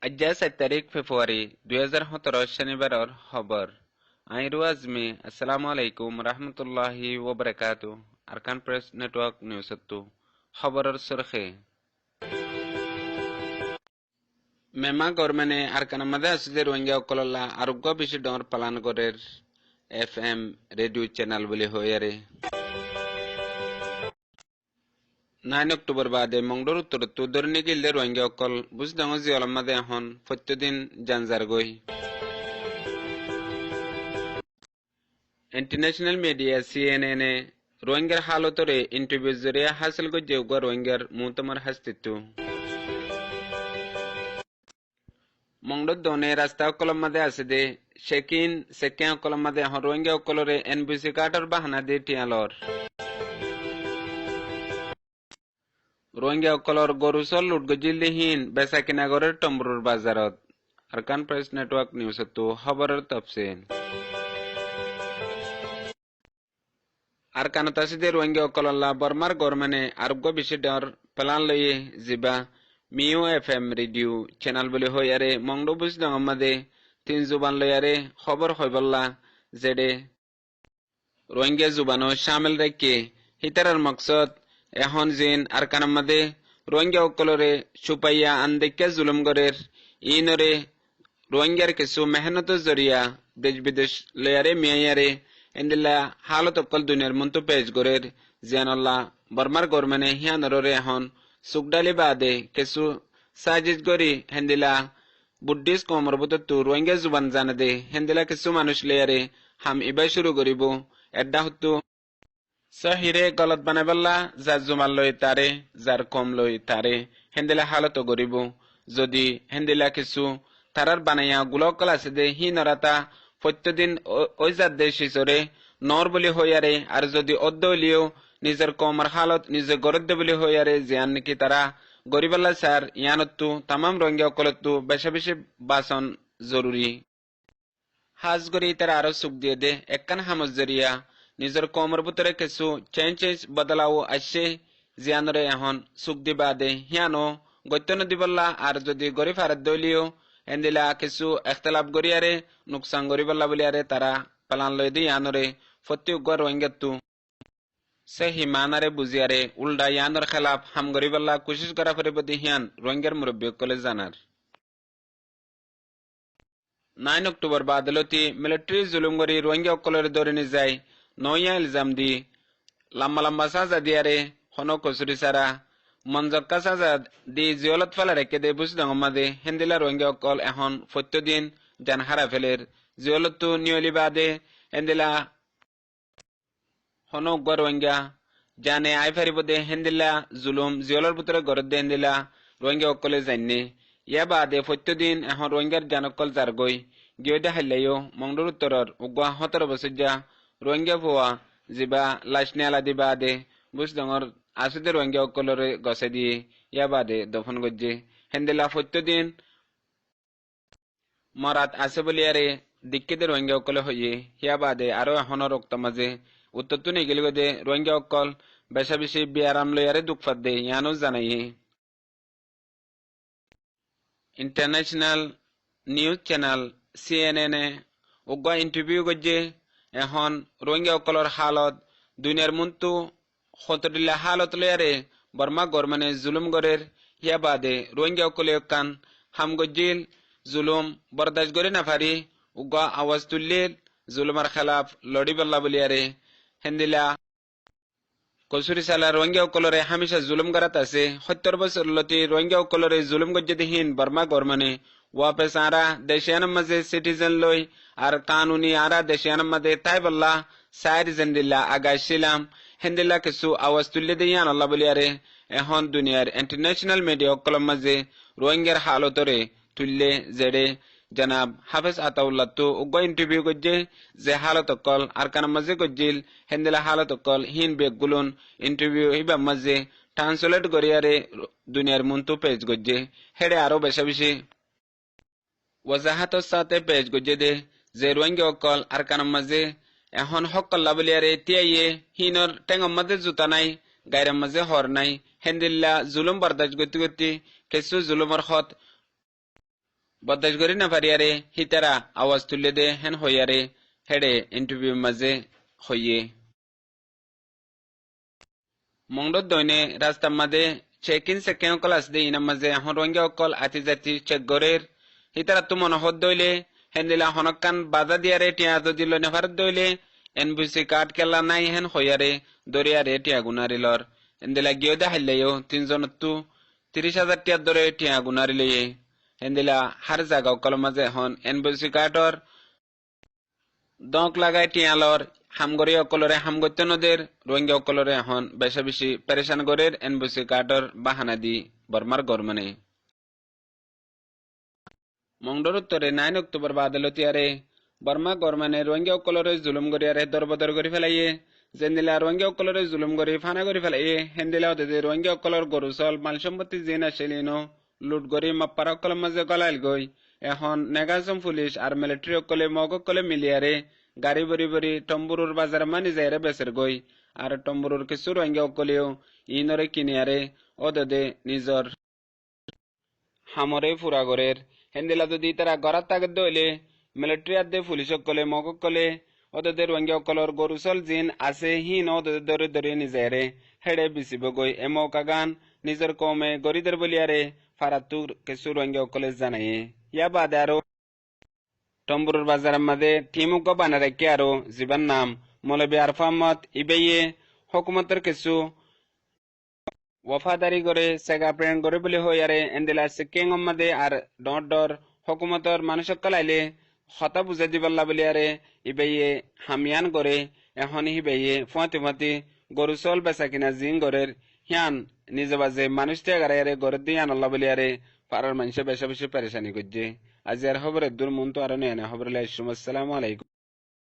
আজ্জা 7 তারিখ ফেব্রুয়ারি 2017 শনিবাৰৰ খবৰ আইৰু আজমি আসসালামু আলাইকুম রাহমাতুল্লাহি ওয়া বারাকাতু আরকান প্রেস নেটওয়ার্ক নিউজটো খবৰৰ সৰখে মেমা গৰমানে আরকানৰ মাঝে আছে রোহিঙ্গা অকললা আৰোগ্য বেশি ডৰ পালন করেৰ FM রেডিও চ্যানেল বলি হয়ারে 9 অক্টোবর বাদে মংডোর উত্তরত্ব দৈনিক গিলদে রোহিঙ্গা অকল বুঝদাঙ্গ জিয়লম মাদে এখন প্রত্যেকদিন জানজার গই ইন্টারন্যাশনাল মিডিয়া CNN এ রোহিঙ্গার হালতরে ইন্টারভিউ জরিয়া হাসিল গজ্জে উগা রোহিঙ্গার মুতমার হাস্তিত্ব মংডোর দনে রাস্তা অকলম মাদে আছে দে সেকিন অকলম মাদে এখন রোহিঙ্গা অকলরে NBC কার্ডর বাহানা দিয়ে টিয়ালর রোহিঙ্গা অকলর গরুসল লুটগজিলহীন বেচা কিনাগরের টম্বরুর বাজারত আরকান প্রেস নেটওয়ার্ক নিউজতো খবরের তফসিল আরকানত আছে রোহিঙ্গা অকলল্লা বর্মার গরমানে আরোগ্য বেশি ডর প্লান লইয়ে জিবা মিও FM রেডিও চ্যানেল বলে হইয়ারে মংডো বুঝদং আমাদে 3 জুবান লইয়ারে খবর হইবল্লা জেডে রোহিঙ্গা জুবানো শামিল রেখে হিতারার মকসদ এখন জিন আরকানের মাঝে রোহিঙ্গা অকলরে সুপাইয়া আন্দেকে জুলুম গরের ইনরে রোহিঙ্গার কিছু মেহনত জরিয়া দেশ বিদেশ লয়ারে মিয়ারে এন্দিলা হালত অকল দুনিয়ার মন্তু পেজ গরের জিয়ানল্লাহ বর্মার গরমানে হিয়ানরে এখন সুকডালি বাদে কিছু সাজিজ গরি হেন্দিলা বুদ্ধিস কমর বতু রোহিঙ্গা জুবান জানে দে হেন্দিলা কিছু মানুষ লয়ারে হাম ইবাই শুরু করিব এড্ডা হতো সহিরে গলত বানাবল্লা যার জুমাল লই তারে যার কম লই তারে হেন্দিলা হালত গরিব যদি হেন্দিলা কিছু তারার বানাইয়া গুলকল আছে দে হি নরাতা প্রত্যেকদিন ওই যার দেশ হিসরে নর বলি হইয়ারে আর যদি অদ্দলিও নিজের কমর হালত নিজে গরদ্দে বলি হইয়ারে জিয়ান নাকি তারা গরিবাল্লা স্যার ইয়ানত্তু তামাম রোহিঙ্গা অকলত্তু বেশা বেশি বাসন জরুরি হাজ গরি তারা আরো সুখ দিয়ে দে একখান হামজ জরিয়া নিজের কমর ভিতরে কিছু চেঞ্জ বদলাও আসছে জিয়ানরে এখন সুখ দিবা দে হিয়ানো গত্যন দিবল্লা আর যদি গরিব হারাত দলিও এন্দিলা কিছু এখতলাফ গরিয়ারে নুকসান গরিবল্লা বলিয়ারে তারা পালান লই দি ইয়ানরে ফতি উগর রোহিঙ্গাত্তু সে হিমানারে বুঝিয়ারে উল্টা ইয়ানর খেলাফ হাম গরিবল্লা কোশিশ করা ফেরিব দি হিয়ান রোহিঙ্গার মুরব্বী কলে জানার 9 অক্টোবর বাদলতি মিলিটারি জুলুম গরি রোহিঙ্গা অকলের দরে নি যায় নয়া ইলজাম দি লম্বা সাজা দিয়ারে হন কসুরি সারা মঞ্জক্কা সাজা দি জিয়লত ফেলা রেখে দে বুঝদং মাদে হেন্দিলা রোহিঙ্গা অকল এখন প্রত্যেকদিন জান হারা ফেলের জিয়লত নিয়লি বাদে হেন্দিলা হন রোহিঙ্গা জানে আই ফারিব দে হেন্দিলা জুলুম জিয়লর ভিতরে গরদ দে হেন্দিলা রোহিঙ্গা অকলে জাননে ইয়া বাদে প্রত্যেকদিন এখন রোহিঙ্গার জানকল যার গই গিয়ে দেখাইলেও মংডুর উত্তরর উগুয়া 17 বছর যা রোহিঙ্গা ভুয়া জিবা লাশনে আলা দি বাদে বুঝদঙর আসুদে রোহিঙ্গা অকলরে গছে দিয়ে ইয়া বাদে দফন গজ্জে হেন্দিলা প্রত্যেকদিন মরাত আছে বলিয়ারে দিক্কিতে রোহিঙ্গা অকলে হইয়ে ইয়া বাদে আরো এখনো রক্ত মাঝে উত্তরতু নিগিল গদে রোহিঙ্গা অকল বেশা বেশি বিয়ারাম লইয়ারে দুঃখাত দে ইয়ানো জানাইয়ে ইন্টারন্যাশনাল নিউজ চ্যানেল CNN এ উগা ইন্টারভিউ গজ্জে এখন রোহিঙ্গা অকলর হালত দুনিয়ার মন্তু খতরিল্লা হালত লয়ারে বর্মা গরমানে জুলুম গরের হিয়া বাদে রোহিঙ্গা অকলে কান হাম গজ্জিল জুলুম বরদাস্ত করে না পারি উগা আওয়াজ তুললিল জুলুমার খেলাফ লড়িবল্লা বলিয়ারে হেন্দিলা কসুরি সালা রোহিঙ্গা অকলরে হামেশা জুলুম গরাত আছে 70 বছর লতি রোহিঙ্গা অকলরে জুলুম গজ্জেদিহীন বর্মা গরমানে ওয়াপেস আরা দেশিয়ানার মাঝে সিটিজেন লই আর কানুনি আরা দেশিয়ানার মাঝে তাই বল্লা সাইর জেন্দিল্লা আগাইছিলাম হেন্দিল্লা কিছু আওয়াজ তুললে দিয়ান আল্লাহ বলিয়ারে এখন দুনিয়ার ইন্টারন্যাশনাল মিডিয়া অকলম মাঝে রোহিঙ্গার হালতরে তুললে জেডে জনাব হাফেজ আতাউল্লাহ তো উগ্র ইন্টারভিউ গজ্জে যে হালত অকল আর কানার মাঝে গজ্জিল হেন্দিলা হালত অকল হিন বেগুলুন ইন্টারভিউ হিবা মাঝে ট্রান্সলেট করিয়ারে দুনিয়ার মন্তু পেজ গজ্জে হেডে আরো বেশা বেশি ওয়াজাহাতর সাথে পেজ গজ্জে দে যে রোহিঙ্গা অকল আর কানার মাঝে এখন হকল্লা বলিয়ারে তিয়াইয়ে হিনর টেঙর মাঝে জুতা নাই গায়ের মাঝে হর নাই হেন্দিল্লা জুলুম বরদাস্ত গতি গতি কিছু জুলুমর হত বদাস করি না পারিয়ারে হিতারা আওয়াজ তুলে দে হেন হইয়ারে হেডে ইন্টারভিউ মাঝে হইয়ে মংডত দইনে রাস্তার মাঝে চেকিন সেকেন্ড ক্লাস দে ইনার মাঝে এখন রঙ্গে অকল আতি জাতি চেক গরের হিতারা তো মনোহর দইলে হেন্দিলা হনকান বাধা দিয়ারে টিয়া তো দিল নেফার দইলে এনবিসি কার্ড কেলা নাই হেন হইয়ারে দরিয়ারে টিয়া গুনারিলর হেন্দিলা গিয়ে দেখাইলেও ৩০০০০ টিয়ার দরে টিয়া গুনারিলে হেন্দিলা হার জায়গা অকল মাঝে এখন এনবিসি কার্ডর দক লাগাই টিয়ালর হামগরি অকলরে হামগত্য নদের রোহিঙ্গা অকলরে এখন বেশা বেশি পেরেশান গরের এনবিসি কার্ডর বাহানা দি বর্মার গরমানে মংডর উত্তরে 9 অক্টোবর বাদলতিয়ারে বর্মা গরমানে রোহিঙ্গা অকলরে জুলুম গরিয়ারে দরবদর করে ফেলাইয়ে জেন্দিলা রোহিঙ্গা অকলরে জুলুম গরি ফানা করে ফেলাইয়ে হেন্দিলা ওদের রোহিঙ্গা অকলর গরুসল মাল সম্পত্তি জিন আসিলিনো লুট গরি মাপ্পার অকলের মাঝে গলাইল গই এখন নেগাসম পুলিশ আর মিলিটারি অকলে মগ অকলে মিলিয়ারে গাড়ি বরি বরি টম্বুরুর বাজার মানি যাইরে বেসের গই আর টম্বুরুর কিছু রোহিঙ্গা অকলেও ইনরে কিনিয়ারে ওদে নিজর হামরে ফুরা গরের হেন্দিলা যদি তারা গড়াত তাগত দইলে মিলিটারি আদে পুলিশ অকলে মগ অকলে ওদের রোহিঙ্গা অকলর গরুসল জিন আছে হিন ওদের দরে দরে নিজেরে হেডে বিচিব গই এমকা গান নিজের কমে গরিদের বলিয়ারে ফারাতুর কিছু রোহিঙ্গা অকলে জানাই ইয়া বাদে আরো টম্বুরুর বাজারের মাঝে টিমুক বানা রেখে আরো জীবন নাম মৌলবী আরফ আহমদ ইবেয়ে হুকুমতের কিছু ওয়াফাদারি করে সেগা প্রেরণ করে বলে হইয়ারে এন্দিলা সিকিং মাদে আর ডর হুকুমতর মানুষক কলাইলে হতা বুঝে দিবাল্লা বলিয়ারে ইবেয়ে হামিয়ান করে এখন হিবেয়ে ফুয়াতি ফুয়াতি গরু চল বেচা কিনা জিং গরের হিয়ান নিজে বাজে মানুষ টেগারে গরের দিয়ে আনল্লা বলিয়ারে পাড়ার মানুষে বেশা বেশি পেরেশানি করছে আজ আর খবরের দূর মন তো আর নেই খবর আসসালামু আলাইকুম।